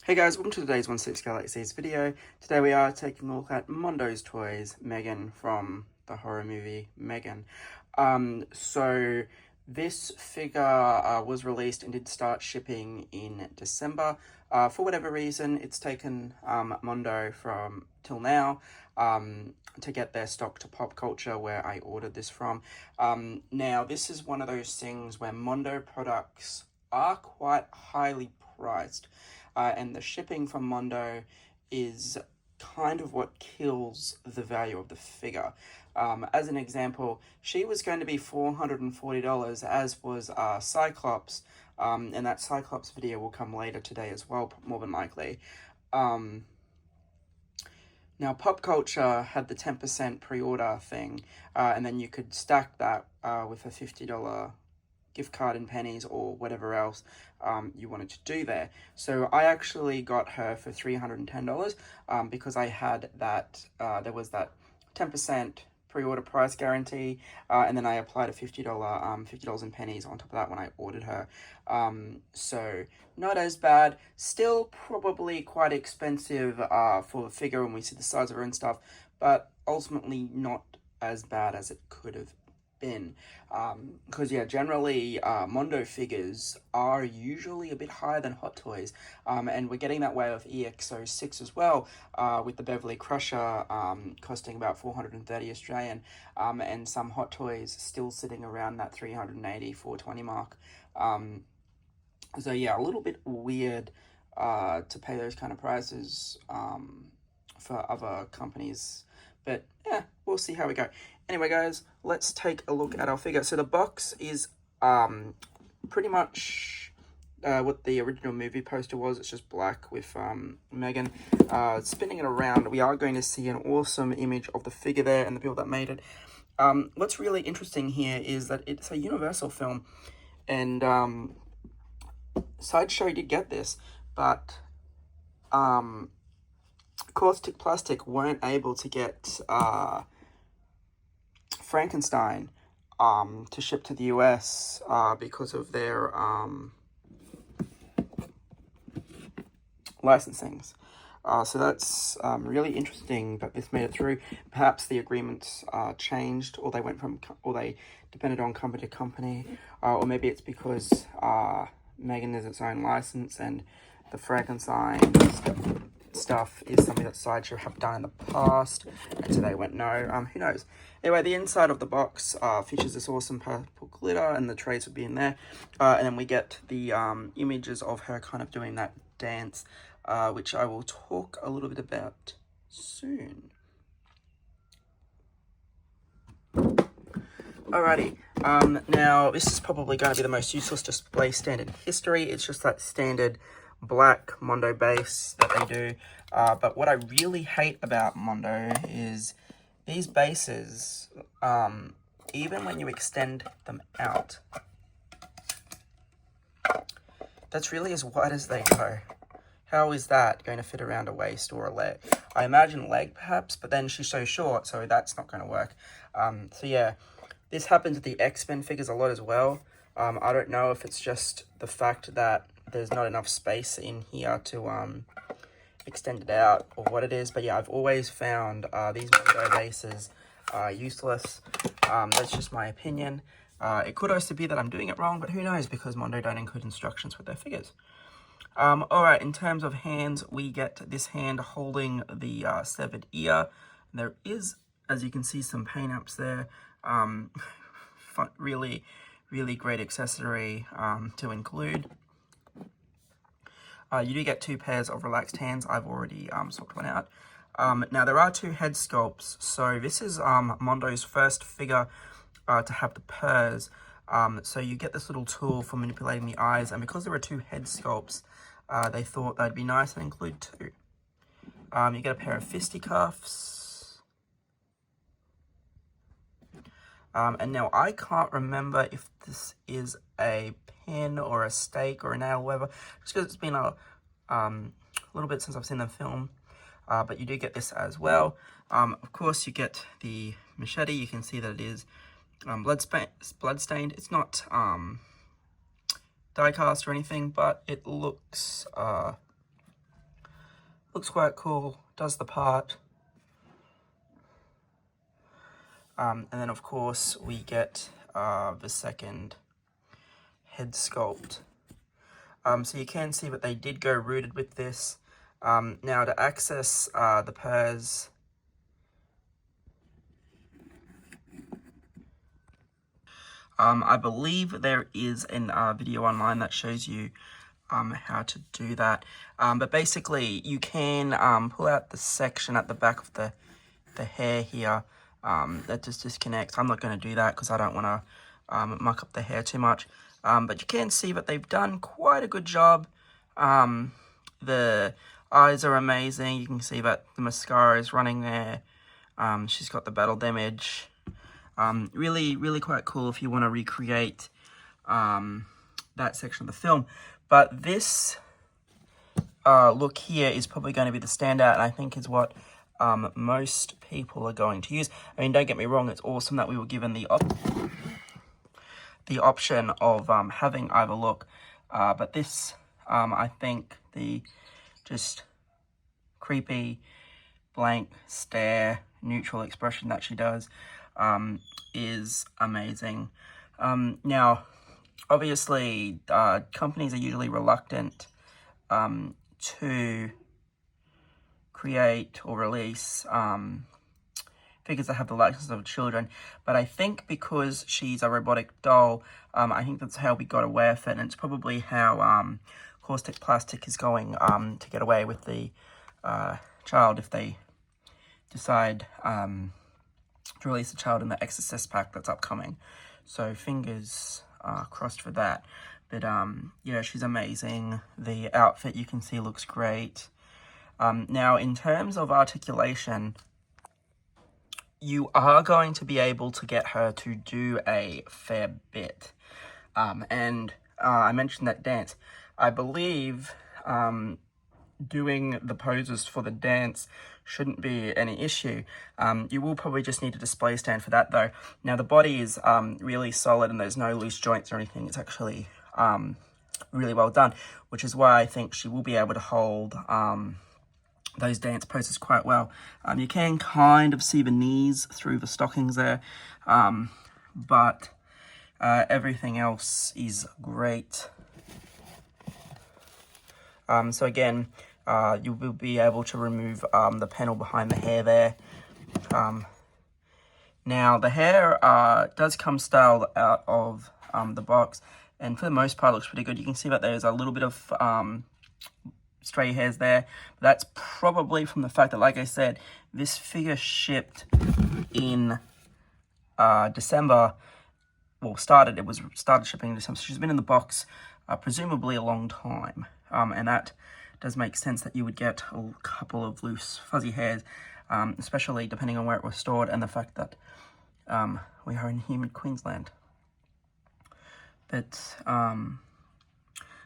Hey guys, welcome to today's 1/6 Galaxies video. Today we are taking a look at Mondo's toys, M3gan from the horror movie M3gan. So this figure was released and did start shipping in December. For whatever reason, it's taken Mondo from till now to get their stock to Pop Culture, where I ordered this from. Now, this is one of those things where Mondo products are quite highly priced. And the shipping from Mondo is kind of what kills the value of the figure. As an example, she was going to be $440, as was Cyclops, and that Cyclops video will come later today as well, more than likely. Now, Pop Culture had the 10% pre-order thing, and then you could stack that with a $50 gift card in pennies or whatever else you wanted to do there. So I actually got her for $310 because I had that, there was that 10% pre-order price guarantee, and then I applied a $50 in pennies on top of that when I ordered her. So not as bad, still probably quite expensive for the figure when we see the size of her and stuff, but ultimately not as bad as it could have been. Because yeah, generally Mondo figures are usually a bit higher than Hot Toys, and we're getting that way with EX06 as well, with the Beverly Crusher costing about 430 Australian, and some Hot Toys still sitting around that 380, 420 mark. So yeah, a little bit weird to pay those kind of prices for other companies, but yeah, we'll see how we go. Anyway, guys, let's take a look at our figure. So the box is pretty much what the original movie poster was. It's just black with M3gan. Spinning it around, we are going to see an awesome image of the figure there and the people that made it. What's really interesting here is that it's a Universal film, and Sideshow did get this, but Caustic Plastic weren't able to get Frankenstein to ship to the US because of their licensings. So that's really interesting that this made it through. Perhaps the agreements changed, or they depended on company to company, or maybe it's because M3gan is its own license and the Frankenstein stuff is something that Sideshow have done in the past, and so they went no. Who knows? Anyway, the inside of the box features this awesome purple glitter, and the trays would be in there, and then we get the images of her kind of doing that dance, which I will talk a little bit about soon. Alrighty, now this is probably going to be the most useless display stand in history. It's just that standard black Mondo base that they do, but what I really hate about Mondo is these bases, even when you extend them out, that's really as wide as they go. How is that going to fit around a waist or a leg? I imagine leg perhaps, but then she's so short, so that's not going to work. So yeah, this happens with the X-Men figures a lot as well. I don't know if it's just the fact that there's not enough space in here to extend it out or what it is, but yeah, I've always found these Mondo bases useless. That's just my opinion. It could also be that I'm doing it wrong, but who knows, because Mondo don't include instructions with their figures. Alright, in terms of hands, we get this hand holding the severed ear. There is, as you can see, some paint apps there. Really great accessory to include. You do get two pairs of relaxed hands. I've already swapped one out. Now, there are two head sculpts. So this is Mondo's first figure to have the purrs. So you get this little tool for manipulating the eyes. And because there are two head sculpts, they thought they'd be nice and include two. You get a pair of fisticuffs. And now I can't remember if this is a pin or a stake or a nail, whatever, just because it's been a little bit since I've seen the film, but you do get this as well. Of course, you get the machete. You can see that it is blood-stained. It's not die cast or anything, but it looks looks quite cool, does the part. And then of course we get the second head sculpt. So you can see that they did go rooted with this. Now to access the pairs, I believe there is a video online that shows you how to do that. But basically you can pull out the section at the back of the hair here that just disconnects. I'm not going to do that because I don't want to muck up the hair too much. But you can see that they've done quite a good job. The eyes are amazing. You can see that the mascara is running there. She's got the battle damage. Really, really quite cool if you want to recreate that section of the film. But this look here is probably going to be the standout, and I think is what most people are going to use. I mean, don't get me wrong, it's awesome that we were given the option of having either look, but this, I think the just creepy, blank stare, neutral expression that she does is amazing. Now, obviously, companies are usually reluctant to create or release figures that have the likeness of children, but I think because she's a robotic doll, I think that's how we got away with it, and it's probably how Caustic Plastic is going to get away with the child if they decide to release the child in the Exorcist pack that's upcoming. So fingers crossed for that. But yeah, she's amazing. The outfit you can see looks great. Now, in terms of articulation, you are going to be able to get her to do a fair bit. And I mentioned that dance. I believe doing the poses for the dance shouldn't be any issue. You will probably just need a display stand for that though. Now the body is really solid and there's no loose joints or anything. It's actually really well done, which is why I think she will be able to hold those dance poses quite well. You can kind of see the knees through the stockings there, but everything else is great. So again, you will be able to remove the panel behind the hair there. Now the hair does come styled out of the box, and for the most part it looks pretty good. You can see that there's a little bit of stray hairs there. But that's probably from the fact that, like I said, this figure shipped in December. Well, started shipping in December, so she's been in the box presumably a long time, and that does make sense that you would get a couple of loose fuzzy hairs, especially depending on where it was stored and the fact that we are in humid Queensland. But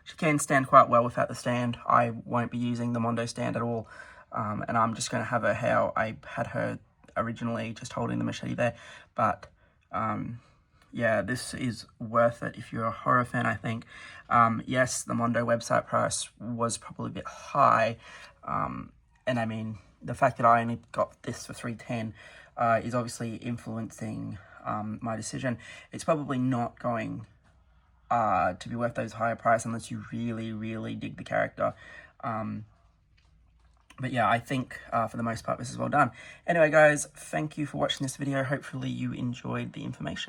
she can stand quite well without the stand. I won't be using the Mondo stand at all, and I'm just going to have her how I had her originally, just holding the machete there. But yeah, this is worth it if you're a horror fan, I think. Yes, the Mondo website price was probably a bit high, and I mean, the fact that I only got this for $310 is obviously influencing my decision. It's probably not going to be worth those higher price unless you really, really dig the character. But yeah, I think for the most part this is well done. Anyway guys, thank you for watching this video. Hopefully you enjoyed the information.